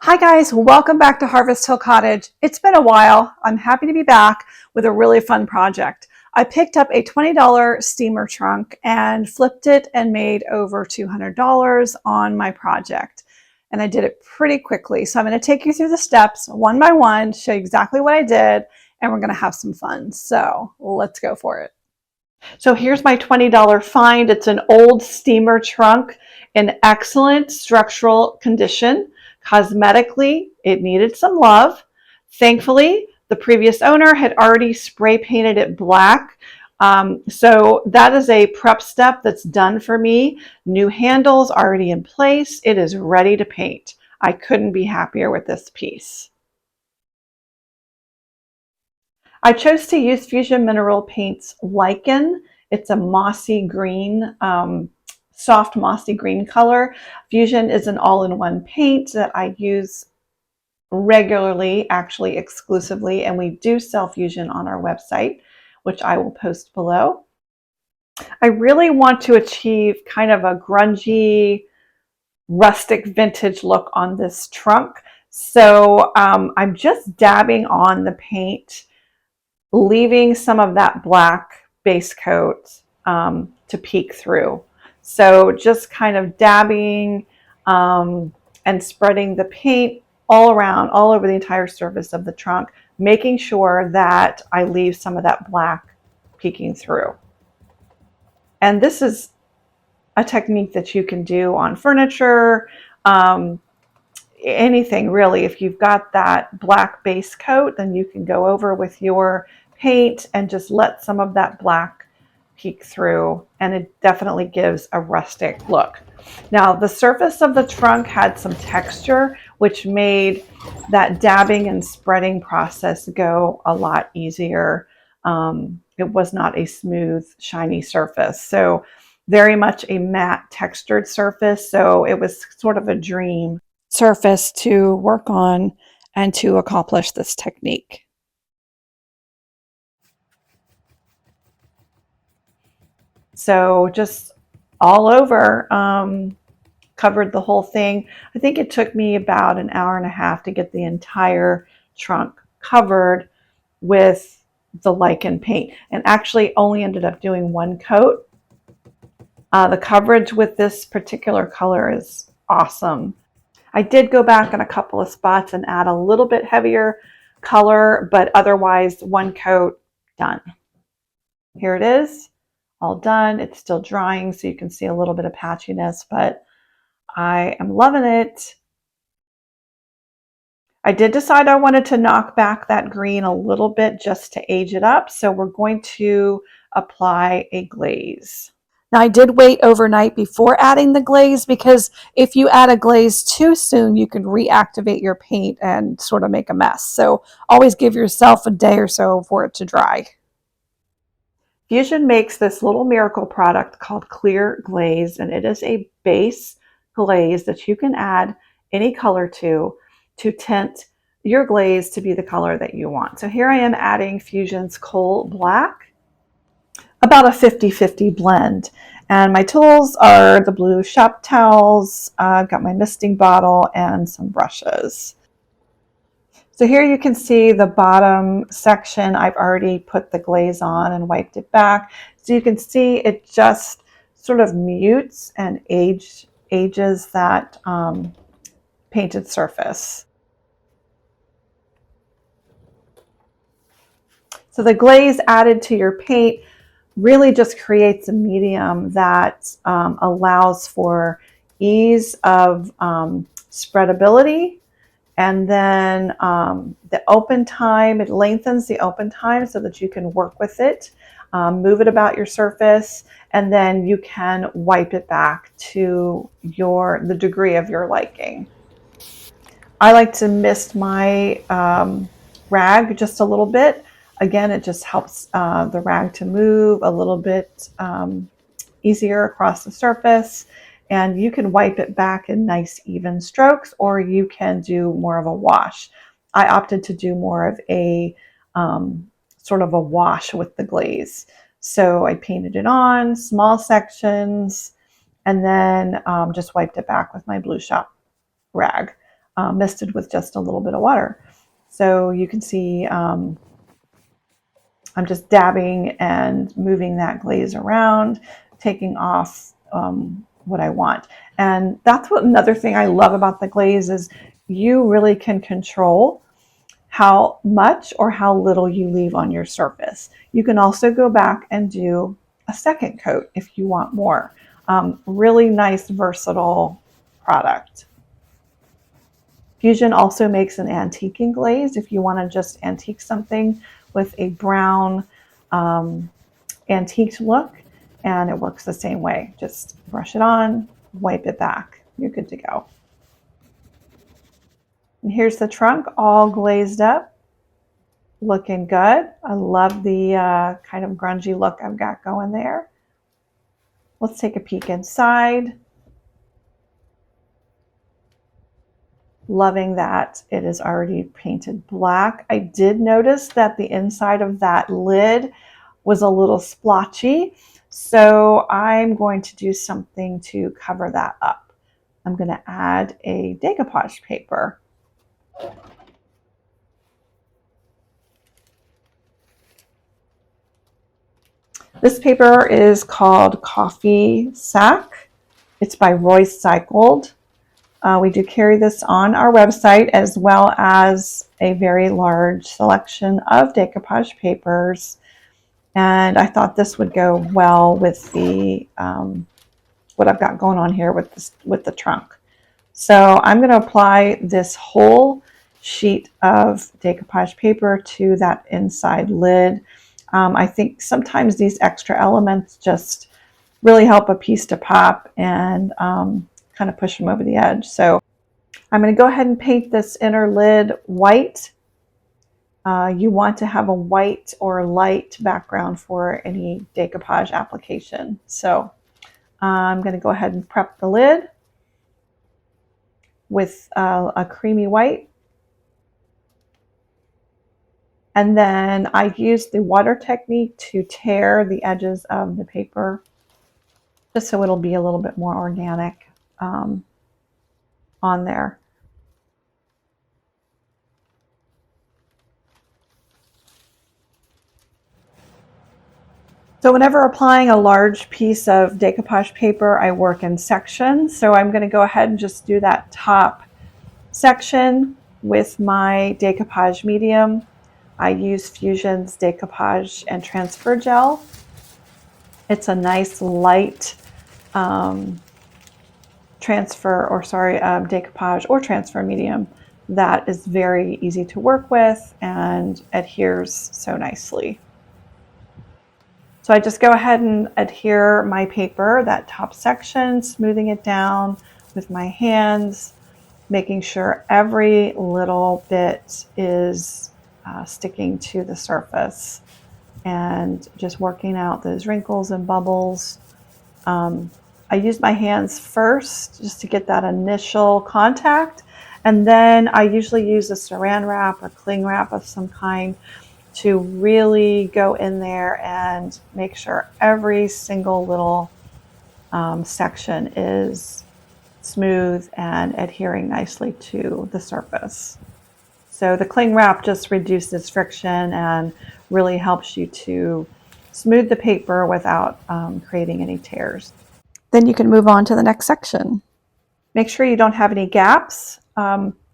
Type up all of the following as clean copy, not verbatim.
Hi guys, welcome back to Harvest Hill Cottage. It's been a while. I'm happy to be back with a really fun project. I picked up a $20 steamer trunk and flipped it and made over $200 on my project. And I did it pretty quickly. So I'm going to take you through the steps one by one, show you exactly what I did, and we're going to have some fun. So let's go for it. So here's my $20 find. It's an old steamer trunk in excellent structural condition. Cosmetically, it needed some love. Thankfully, the previous owner had already spray painted it black. So that is a prep step that's done for me. New handles already in place. It is ready to paint. I couldn't be happier with this piece. I chose to use Fusion Mineral Paint's Lichen. It's a mossy green, soft mossy green color. Fusion is an all-in-one paint that I use regularly, actually exclusively, and we do sell Fusion on our website, which I will post below. I really want to achieve kind of a grungy, rustic vintage look on this trunk. So I'm just dabbing on the paint, leaving some of that black base coat to peek through. So just kind of dabbing and spreading the paint all around, all over the entire surface of the trunk, making sure that I leave some of that black peeking through. And this is a technique that you can do on furniture, anything really. If you've got that black base coat, then you can go over with your paint and just let some of that black peek through, and it definitely gives a rustic look. Now, the surface of the trunk had some texture, which made that dabbing and spreading process go a lot easier. It was not a smooth, shiny surface. So very much a matte textured surface. So it was sort of a dream surface to work on and to accomplish this technique. So just all over, covered the whole thing. I think it took me about an hour and a half to get the entire trunk covered with the lichen paint, and actually only ended up doing one coat. The coverage with this particular color is awesome. I did go back in a couple of spots and add a little bit heavier color, but otherwise one coat, done. Here it is, all done. It's still drying, so you can see a little bit of patchiness, but I am loving it. I did decide I wanted to knock back that green a little bit just to age it up, so we're going to apply a glaze. Now, I did wait overnight before adding the glaze, because if you add a glaze too soon, you can reactivate your paint and sort of make a mess. So always give yourself a day or so for it to dry. Fusion makes this little miracle product called Clear Glaze, and it is a base glaze that you can add any color to tint your glaze to be the color that you want. So here I am adding Fusion's Coal Black, about a 50-50 blend. And my tools are the blue shop towels. I've got my misting bottle and some brushes. So here you can see the bottom section. I've already put the glaze on and wiped it back. So you can see it just sort of mutes and ages that painted surface. So the glaze added to your paint really just creates a medium that allows for ease of spreadability. And then the open time, it lengthens the open time so that you can work with it, move it about your surface, and then you can wipe it back to the degree of your liking. I like to mist my rag just a little bit. Again, it just helps the rag to move a little bit easier across the surface. And you can wipe it back in nice even strokes, or you can do more of a wash. I opted to do more of a sort of a wash with the glaze. So I painted it on small sections and then just wiped it back with my blue shop rag. misted with just a little bit of water. So you can see I'm just dabbing and moving that glaze around, taking off what I want. And that's what another thing I love about the glaze is you really can control how much or how little you leave on your surface. You can also go back and do a second coat if you want more. Really nice, versatile product. Fusion also makes an antiquing glaze if you want to just antique something with a brown antique look, and it works the same way. Just brush it on, wipe it back. You're good to go. And here's the trunk all glazed up, looking good. I love the kind of grungy look I've got going there. Let's take a peek inside. Loving that it is already painted black. I did notice that the inside of that lid was a little splotchy, so I'm going to do something to cover that up. I'm going to add a decoupage paper. This paper is called Coffee Sack. It's by Roycycle. We do carry this on our website as well as a very large selection of decoupage papers. And I thought this would go well with the what I've got going on here with the trunk. So I'm going to apply this whole sheet of decoupage paper to that inside lid. I think sometimes these extra elements just really help a piece to pop and kind of push them over the edge. So I'm going to go ahead and paint this inner lid white. You want to have a white or light background for any decoupage application. So I'm going to go ahead and prep the lid with a creamy white. And then I use the water technique to tear the edges of the paper just so it'll be a little bit more organic on there. So whenever applying a large piece of decoupage paper, I work in sections. So I'm going to go ahead and just do that top section with my decoupage medium. I use Fusion's Decoupage and Transfer Gel. It's a nice light decoupage or transfer medium that is very easy to work with and adheres so nicely. So I just go ahead and adhere my paper, that top section, smoothing it down with my hands, making sure every little bit is sticking to the surface and just working out those wrinkles and bubbles. I use my hands first just to get that initial contact, and then I usually use a saran wrap or cling wrap of some kind to really go in there and make sure every single little section is smooth and adhering nicely to the surface. So the cling wrap just reduces friction and really helps you to smooth the paper without creating any tears. Then you can move on to the next section. Make sure you don't have any gaps.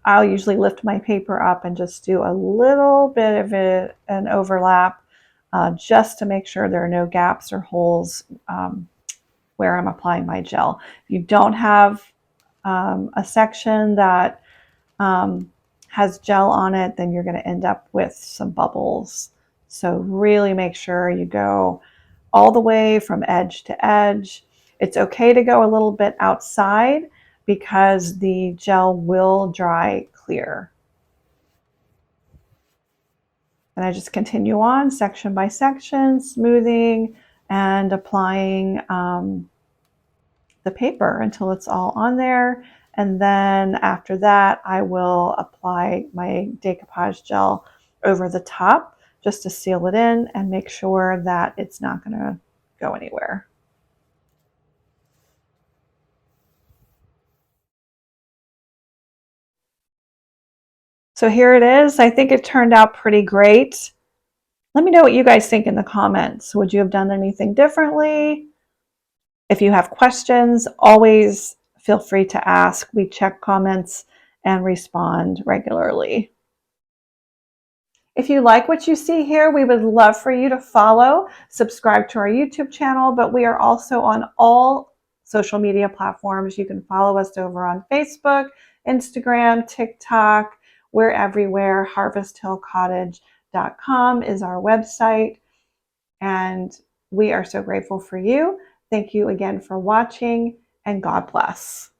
I'll usually lift my paper up and just do a little bit of an overlap just to make sure there are no gaps or holes where I'm applying my gel. If you don't have a section that has gel on it, then you're going to end up with some bubbles. So really make sure you go all the way from edge to edge. It's okay to go a little bit outside because the gel will dry clear. And I just continue on section by section, smoothing and applying the paper until it's all on there. And then after that, I will apply my decoupage gel over the top just to seal it in and make sure that it's not going to go anywhere. So here it is. I think it turned out pretty great. Let me know what you guys think in the comments. Would you have done anything differently? If you have questions, always feel free to ask. We check comments and respond regularly. If you like what you see here, we would love for you to follow, subscribe to our YouTube channel, but we are also on all social media platforms. You can follow us over on Facebook, Instagram, TikTok. We're everywhere. HarvestHillCottage.com is our website, and we are so grateful for you. Thank you again for watching, and God bless.